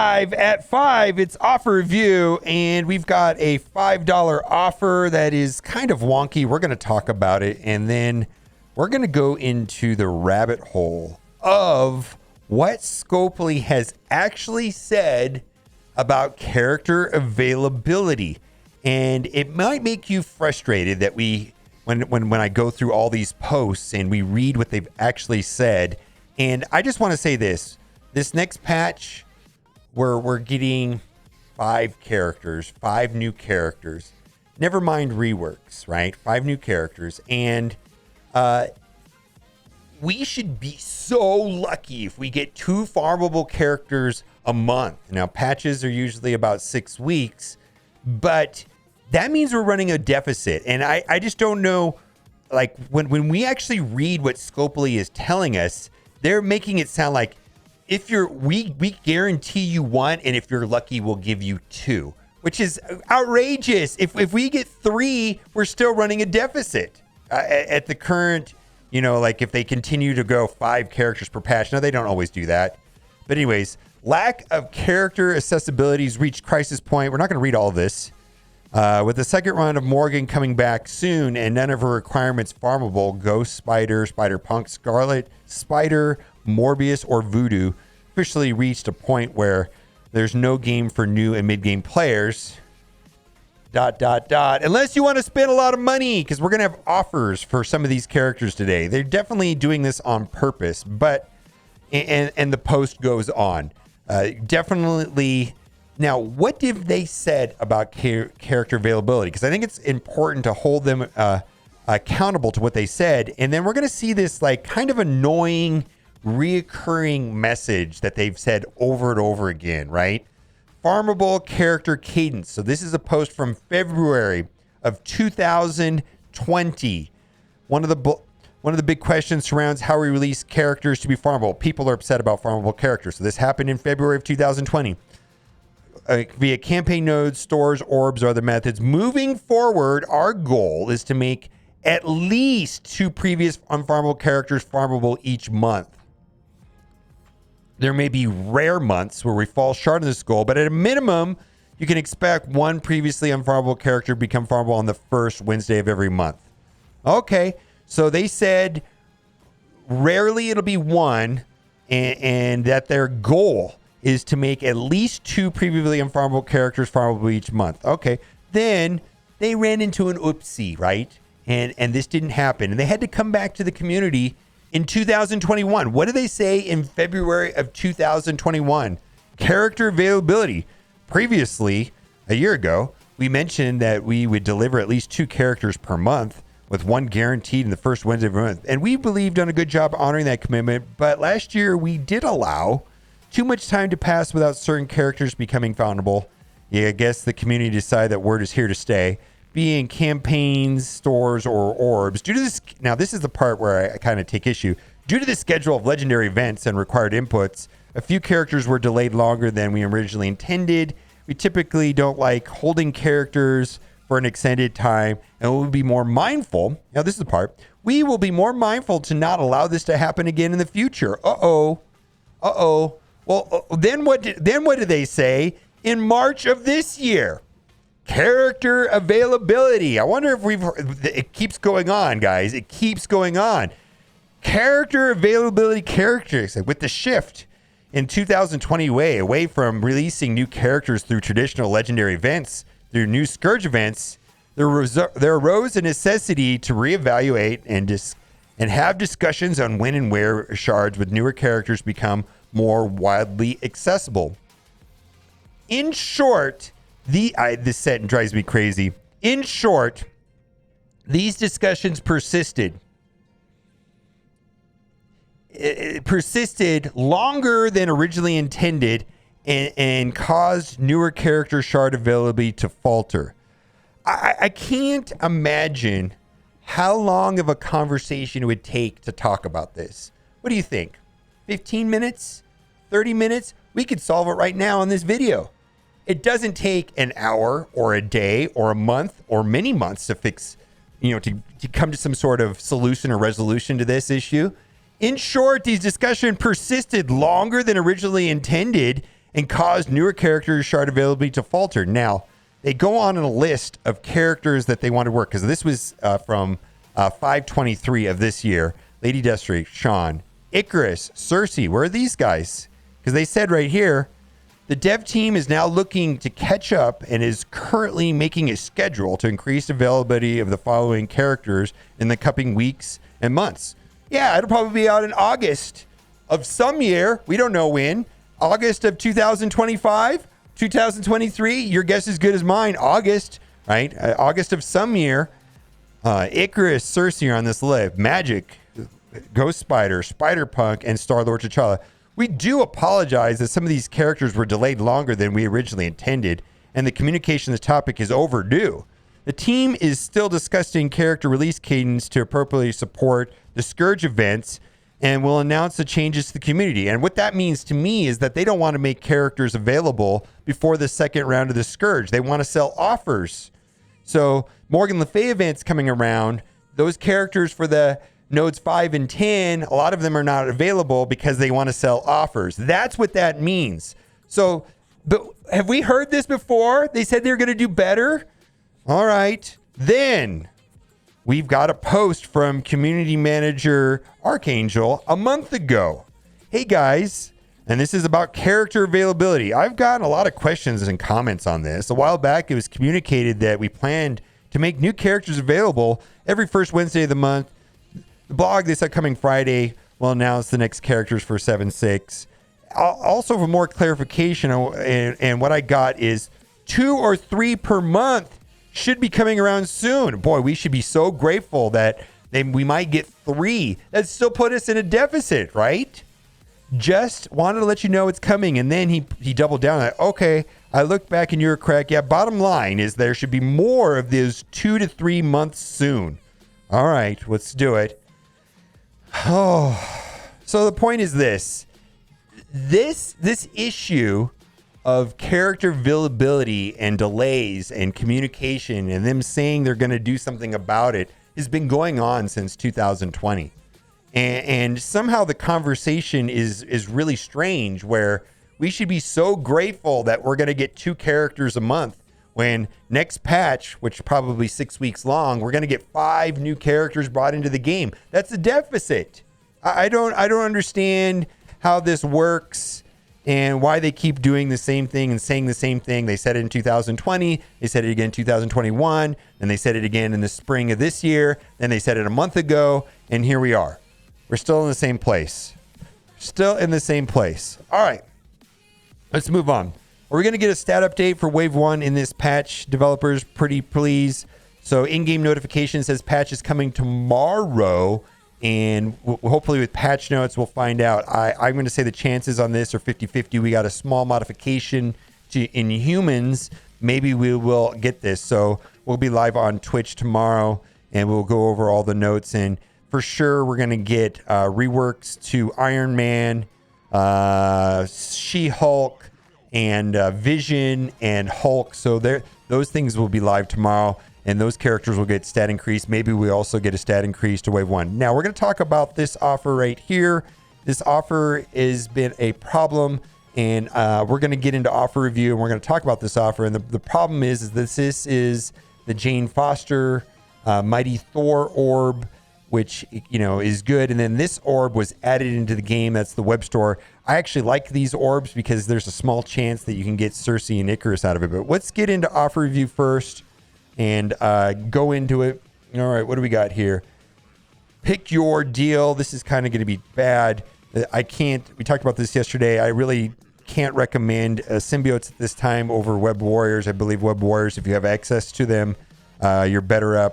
live at 5. It's offer review, and we've got a $5 offer that is kind of wonky. We're going to talk about it, and then we're going to go into the rabbit hole of what Scopely has actually said about character availability. And it might make you frustrated that when I go through all these posts and we read what they've actually said. And I just want to say this next patch, we're getting 5 new characters. Never mind reworks, right? 5 new characters. And we should be so lucky if we get 2 farmable characters a month. Now, patches are usually about 6 weeks, but that means we're running a deficit. And I just don't know, like, when we actually read what Scopely is telling us, they're making it sound like we guarantee you 1, and if you're lucky, we'll give you 2, which is outrageous. If we get 3, we're still running a deficit at the current, like if they continue to go 5 characters per patch. Now, they don't always do that. But anyways, lack of character accessibilities reached crisis point. We're not going to read all of this. With the second round of Morgan coming back soon and none of her requirements farmable, Ghost Spider, Spider-Punk, Scarlet, Spider, Morbius, or Voodoo officially reached a point where there's no game for new and mid-game players. ... Unless you want to spend a lot of money, because we're going to have offers for some of these characters today. They're definitely doing this on purpose, but and the post goes on. Definitely. Now, what have they said about character availability? Because I think it's important to hold them accountable to what they said. And then we're going to see this like kind of annoying, reoccurring message that they've said over and over again, right? Farmable character cadence. So this is a post from February of 2020. One of the big questions surrounds how we release characters to be farmable. People are upset about farmable characters. So this happened in February of 2020. Via campaign nodes, stores, orbs, or other methods. Moving forward, our goal is to make at least 2 previous unfarmable characters farmable each month. There may be rare months where we fall short of this goal, but at a minimum, you can expect 1 previously unfarmable character to become farmable on the first Wednesday of every month. Okay, so they said rarely it'll be 1, and that their goal is to make at least 2 previously unfarmable characters farmable each month. Okay, then they ran into an oopsie, right? And this didn't happen. And they had to come back to the community in 2021. What did they say in February of 2021? Character availability. Previously, a year ago, we mentioned that we would deliver at least 2 characters per month, with 1 guaranteed in the first Wednesday of the month. And we believe done a good job honoring that commitment. But last year, we did allow too much time to pass without certain characters becoming foundable. Yeah, I guess the community decided that word is here to stay. Being campaigns, stores, or orbs. Due to this, now this is the part where I kind of take issue. Due to the schedule of legendary events and required inputs, a few characters were delayed longer than we originally intended. We typically don't like holding characters for an extended time, and we'll be more mindful. Now this is the part. We will be more mindful to not allow this to happen again in the future. Uh-oh. Well, then what did they say in March of this year? Character availability. I wonder if it keeps going on, guys. It keeps going on. Character availability characters. With the shift in 2020 away from releasing new characters through traditional legendary events, through new Scourge events, there arose a necessity to reevaluate and have discussions on when and where shards with newer characters become more widely accessible. In short, this sentence drives me crazy. In short, these discussions persisted. It persisted longer than originally intended and caused newer character shard availability to falter. I can't imagine how long of a conversation it would take to talk about this. What do you think? 15 minutes? 30 minutes? We could solve it right now in this video. It doesn't take an hour or a day or a month or many months to fix, to come to some sort of solution or resolution to this issue. In short, these discussions persisted longer than originally intended and caused newer characters' shard availability to falter. Now, they go on a list of characters that they want to work, because this was from 5/23 of this year. Lady Deathstreak, Sean, Icarus, Cersei. Where are these guys? Because they said right here, the dev team is now looking to catch up and is currently making a schedule to increase availability of the following characters in the coming weeks and months. Yeah, it'll probably be out in August of some year. We don't know when. August of 2025, 2023. Your guess is good as mine. August, right? August of some year. Icarus, Cersei are on this list. Magic, Ghost Spider, Spider-Punk, and Star-Lord T'Challa. We do apologize that some of these characters were delayed longer than we originally intended, and the communication of the topic is overdue. The team is still discussing character release cadence to appropriately support the Scourge events, and will announce the changes to the community. And what that means to me is that they don't want to make characters available before the second round of the Scourge. They want to sell offers. So Morgan Le Fay events coming around, those characters for the nodes 5 and 10, a lot of them are not available because they want to sell offers. That's what that means. So, but have we heard this before? They said they're going to do better. All right. Then we've got a post from community manager Archangel a month ago. Hey guys, and this is about character availability. I've gotten a lot of questions and comments on this. A while back, it was communicated that we planned to make new characters available every first Wednesday of the month. The blog, this upcoming Friday, will announce the next characters for 7/6. Also, for more clarification, and what I got is 2 or 3 per month should be coming around soon. Boy, we should be so grateful that we might get 3. That still put us in a deficit, right? Just wanted to let you know it's coming. And then he doubled down on that. Okay, I looked back and you were correct. Yeah, bottom line is there should be more of those 2 to 3 months soon. All right, let's do it. Oh, so the point is this issue of character availability and delays and communication and them saying they're going to do something about it has been going on since 2020. And somehow the conversation is really strange, where we should be so grateful that we're going to get 2 characters a month, when next patch, which is probably 6 weeks long, we're going to get 5 new characters brought into the game. That's a deficit. I don't understand how this works and why they keep doing the same thing and saying the same thing. They said it in 2020, they said it again in 2021, and they said it again in the spring of this year, then they said it a month ago, and here we are. We're still in the same place. Still in the same place. All right, let's move on. We're going to get a stat update for Wave 1 in this patch. Developers, pretty please. So in-game notification says patch is coming tomorrow, and hopefully with patch notes, we'll find out. I'm going to say the chances on this are 50-50. We got a small modification to Inhumans. Maybe we will get this. So we'll be live on Twitch tomorrow, and we'll go over all the notes. And for sure, we're going to get reworks to Iron Man, She-Hulk, and Vision and Hulk. So those things will be live tomorrow, and those characters will get stat increase. Maybe we also get a stat increase to Wave 1. Now, we're going to talk about this offer right here. This offer has been a problem, and we're going to get into offer review, and we're going to talk about this offer. And the problem is that this is the Jane Foster Mighty Thor orb, which, is good. And then this orb was added into the game. That's the web store. I actually like these orbs because there's a small chance that you can get Cersei and Icarus out of it. But let's get into offer review first and go into it. All right, what do we got here? Pick your deal. This is kind of going to be bad. We talked about this yesterday. I really can't recommend symbiotes at this time over Web Warriors. I believe Web Warriors, if you have access to them, you're better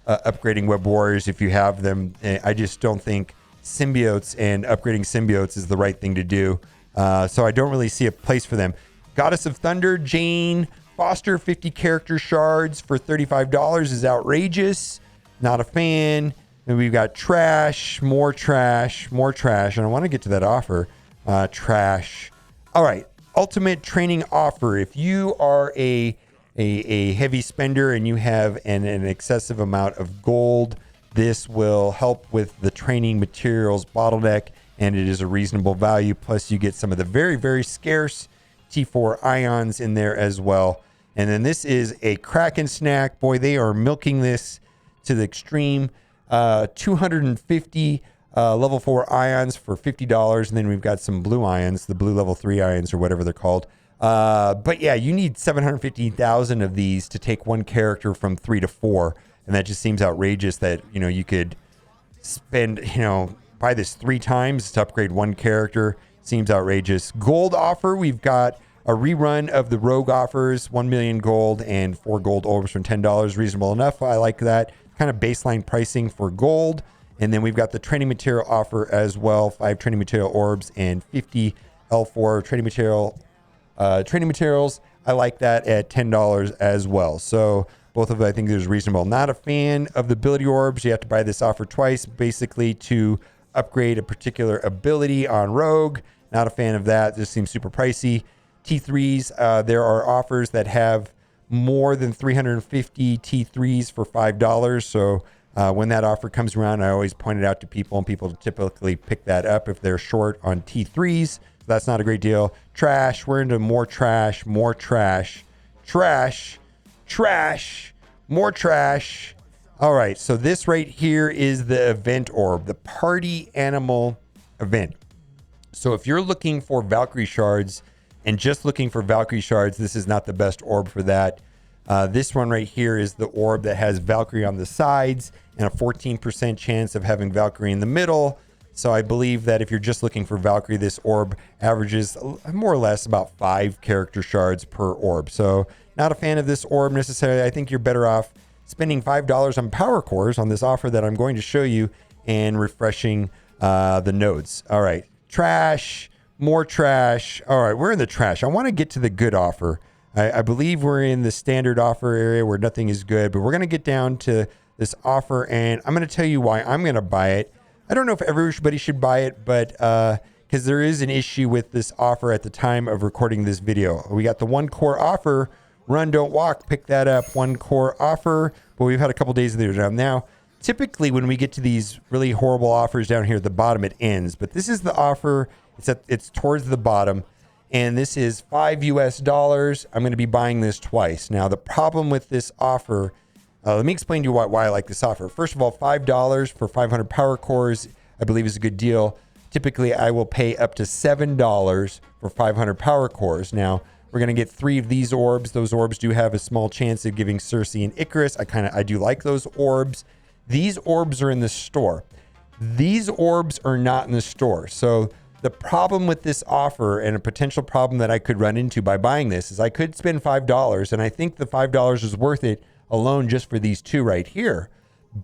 upgrading Web Warriors if you have them. I just don't think symbiotes and upgrading symbiotes is the right thing to do. So I don't really see a place for them. Goddess of Thunder, Jane Foster, 50 character shards for $35 is outrageous. Not a fan. And we've got trash, more trash, more trash. And I want to get to that offer. Trash. All right. Ultimate training offer. If you are a heavy spender and you have an excessive amount of gold, this will help with the training materials bottleneck, and it is a reasonable value. Plus, you get some of the very, very scarce T4 ions in there as well. And then this is a Kraken snack. Boy, they are milking this to the extreme. 250 level 4 ions for $50. And then we've got some blue ions, the blue level 3 ions or whatever they're called. But yeah, you need 750,000 of these to take one character from 3 to 4. And that just seems outrageous that, you could spend, buy this 3 times to upgrade one character. Seems outrageous. Gold offer, we've got a rerun of the Rogue offers, 1 million gold and 4 gold orbs from $10. Reasonable enough. I like that. Kind of baseline pricing for gold. And then we've got the training material offer as well. 5 training material orbs and 50 L4 training materials. I like that at $10 as well. So both of them, I think, is reasonable. Not a fan of the ability orbs. You have to buy this offer twice, basically to upgrade a particular ability on Rogue. Not a fan of that. This seems super pricey. T3s, there are offers that have more than 350 T3s for $5. So when that offer comes around, I always point it out to people, and people typically pick that up if they're short on T3s. So that's not a great deal. Trash. We're into more trash, more trash, trash, trash, more trash. All right. So this right here is the event orb, the party animal event. So if you're looking for Valkyrie shards and just looking for Valkyrie shards, this is not the best orb for that. This one right here is the orb that has Valkyrie on the sides and a 14% chance of having Valkyrie in the middle. So I believe that if you're just looking for Valkyrie, this orb averages more or less about 5 character shards per orb. So not a fan of this orb necessarily. I think you're better off spending $5 on power cores on this offer that I'm going to show you and refreshing the nodes. All right. Trash, more trash. All right. We're in the trash. I want to get to the good offer. I believe we're in the standard offer area where nothing is good, but we're going to get down to this offer, and I'm going to tell you why I'm going to buy it. I don't know if everybody should buy it, but because there is an issue with this offer at the time of recording this video. We got the 1 core offer, run, don't walk, pick that up, 1 core offer, but we've had a couple days of these down. Now, typically when we get to these really horrible offers down here at the bottom, it ends, but this is the offer. It's towards the bottom. And this is $5 US. I'm going to be buying this twice. Now, the problem with this offer, let me explain to you why I like this offer. First of all, $5 for 500 power cores, I believe is a good deal. Typically, I will pay up to $7 for 500 power cores. Now, we're going to get 3 of these orbs. Those orbs do have a small chance of giving Cersei and Icarus. I do like those orbs. These orbs are in the store. These orbs are not in the store. So the problem with this offer, and a potential problem that I could run into by buying this, is I could spend $5, and I think the $5 is worth it alone just for these 2 right here.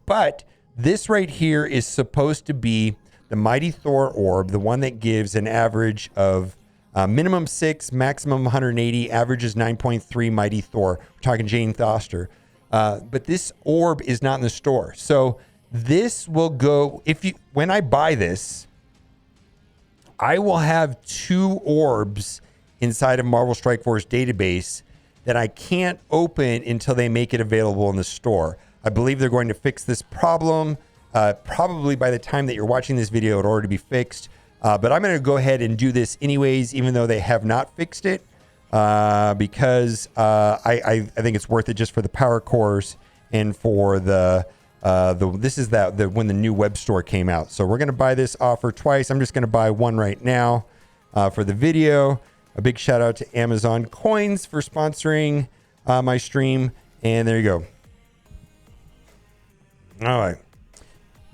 But this right here is supposed to be the Mighty Thor orb, the one that gives an average of minimum 6, maximum 180, averages 9.3 Mighty Thor. We're talking Jane Foster. But this orb is not in the store. So this will go, when I buy this, I will have 2 orbs inside of Marvel Strike Force database that I can't open until they make it available in the store. I believe they're going to fix this problem. Probably by the time that you're watching this video, it'll already be fixed. But I'm going to go ahead and do this anyways, even though they have not fixed it, because I think it's worth it just for the power cores and for this is when the new web store came out. So we're going to buy this offer twice. I'm just going to buy one right now for the video. A big shout out to Amazon Coins for sponsoring my stream. And there you go. All right.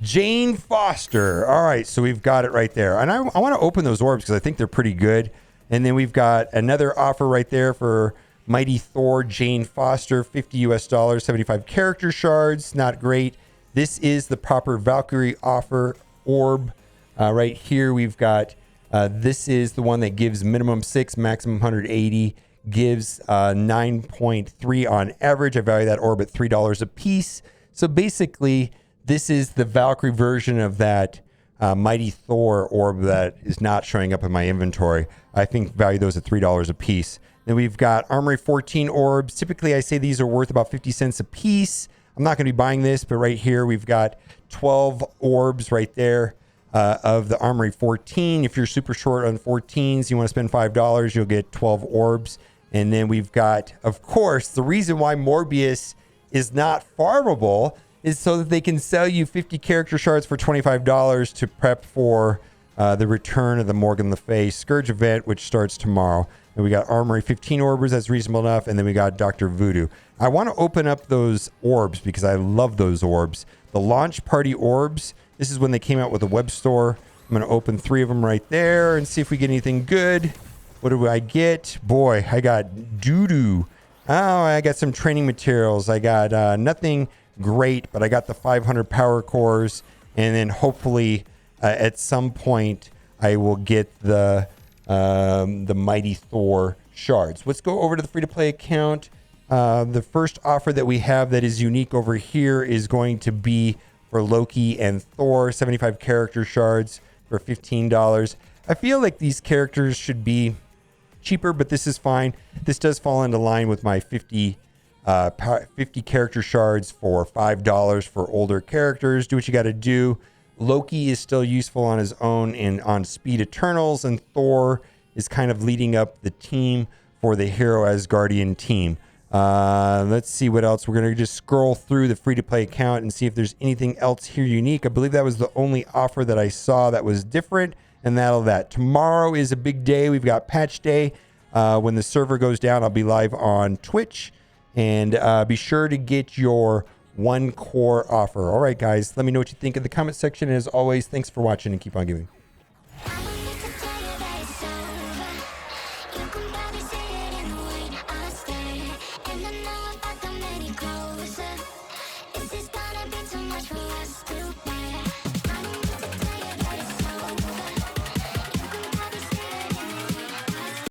Jane Foster. All right. So we've got it right there. And I want to open those orbs because I think they're pretty good. And then we've got another offer right there for Mighty Thor, Jane Foster, $50 US, 75 character shards. Not great. This is the proper Valkyrie offer orb. Right here, we've got, this is the one that gives minimum 6, maximum 180, gives 9.3 on average. I value that orb at $3 a piece. So basically, this is the Valkyrie version of that Mighty Thor orb that is not showing up in my inventory. I think value those at $3 a piece. Then we've got Armory 14 orbs. Typically, I say these are worth about 50 cents a piece. I'm not going to be buying this, but right here, we've got 12 orbs right there. of the Armory 14. If you're super short on 14s, you want to spend $5, you'll get 12 orbs. And then we've got, of course, the reason why Morbius is not farmable is so that they can sell you 50 character shards for $25 to prep for the return of the Morgan Le Fay Scourge event, which starts tomorrow. And we got Armory 15 orbers, that's reasonable enough. And then we got Dr. Voodoo. I want to open up those orbs because I love those orbs. The launch party orbs, this is when they came out with the web store. I'm going to open 3 of them right there and see if we get anything good. What do I get? Boy, I got doo-doo. Oh, I got some training materials. I got nothing great, but I got the 500 power cores. And then hopefully at some point I will get the Mighty Thor shards. Let's go over to the free-to-play account. The first offer that we have that is unique over here is going to be for Loki and Thor, 75 character shards for $15. I feel like these characters should be cheaper, but this is fine. This does fall into line with my 50 character shards for $5 for older characters. Do what you got to do. Loki is still useful on his own and on Speed Eternals, and Thor is kind of leading up the team for the Hero Asgardian team. Let's see what else. We're going to just scroll through the free-to-play account and see if there's anything else here unique. I believe that was the only offer that I saw that was different, and that'll that. Tomorrow is a big day. We've got patch day. When the server goes down, I'll be live on Twitch, and be sure to get your 1 core offer. All right, guys, let me know what you think in the comment section. And as always, thanks for watching and keep on giving.